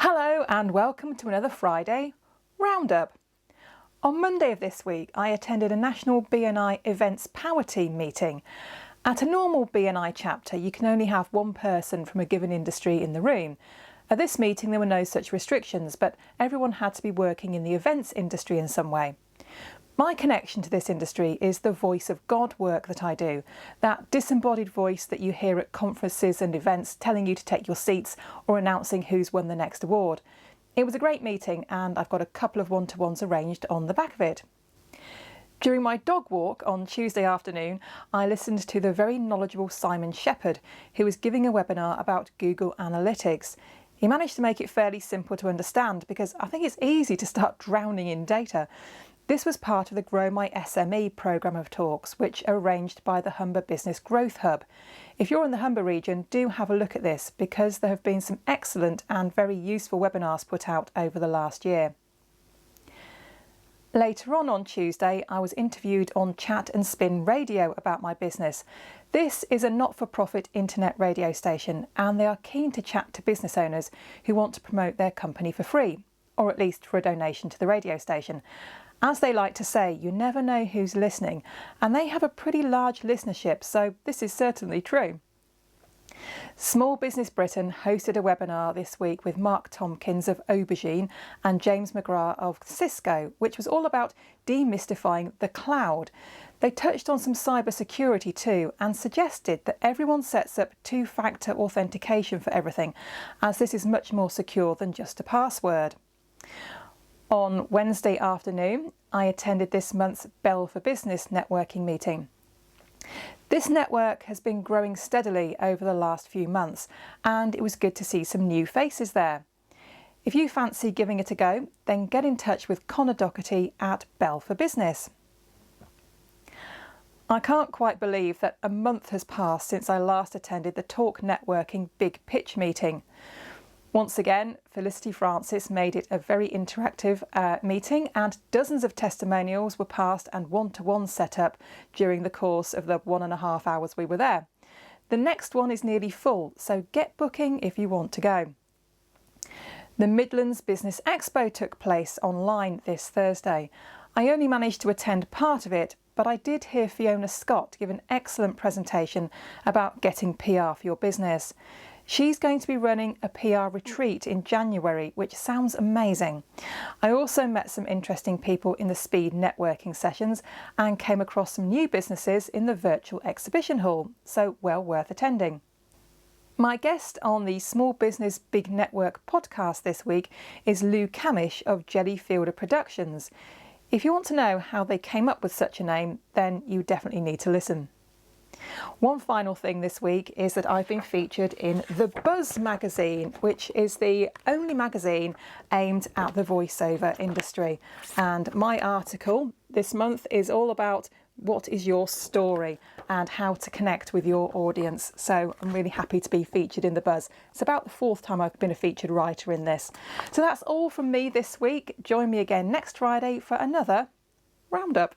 Hello and welcome to another Friday Roundup. On Monday of this week I attended a national BNI events power team meeting. At a normal BNI chapter you can only have one person from a given industry in the room. At this meeting there were no such restrictions, but everyone had to be working in the events industry in some way. My connection to this industry is the voice of God work that I do, that disembodied voice that you hear at conferences and events telling you to take your seats or announcing who's won the next award. It was a great meeting and I've got a couple of one-to-ones arranged on the back of it. During my dog walk on Tuesday afternoon, I listened to the very knowledgeable Simon Shepherd, who was giving a webinar about Google Analytics. He managed to make it fairly simple to understand because I think it's easy to start drowning in data. This was part of the Grow My SME programme of talks, which are arranged by the Humber Business Growth Hub. If you're in the Humber region, do have a look at this because there have been some excellent and very useful webinars put out over the last year. Later on Tuesday, I was interviewed on Chat and Spin Radio about my business. This is a not-for-profit internet radio station and they are keen to chat to business owners who want to promote their company for free, or at least for a donation to the radio station. As they like to say, you never know who's listening, and they have a pretty large listenership, so this is certainly true. Small Business Britain hosted a webinar this week with Mark Tompkins of Aubergine and James McGrath of Cisco, which was all about demystifying the cloud. They touched on some cyber security too and suggested that everyone sets up two-factor authentication for everything, as this is much more secure than just a password. On Wednesday afternoon, I attended this month's Bell for Business networking meeting. This network has been growing steadily over the last few months and it was good to see some new faces there. If you fancy giving it a go, then get in touch with Connor Doherty at Bell for Business. I can't quite believe that a month has passed since I last attended the Talk Networking Big Pitch meeting. Once again, Felicity Francis made it a very interactive meeting and dozens of testimonials were passed and one-to-one set up during the course of the 1.5 hours we were there. The next one is nearly full, so get booking if you want to go. The Midlands Business Expo took place online this Thursday. I only managed to attend part of it, but I did hear Fiona Scott give an excellent presentation about getting PR for your business. She's going to be running a PR retreat in January, which sounds amazing. I also met some interesting people in the speed networking sessions and came across some new businesses in the virtual exhibition hall, so well worth attending. My guest on the Small Business Big Network podcast this week is Lou Camish of Jellyfielder Productions. If you want to know how they came up with such a name, then you definitely need to listen. One final thing this week is that I've been featured in The Buzz magazine, which is the only magazine aimed at the voiceover industry. And my article this month is all about what is your story and how to connect with your audience. So I'm really happy to be featured in The Buzz. It's about the 4th time I've been a featured writer in this. So that's all from me this week. Join me again next Friday for another Roundup.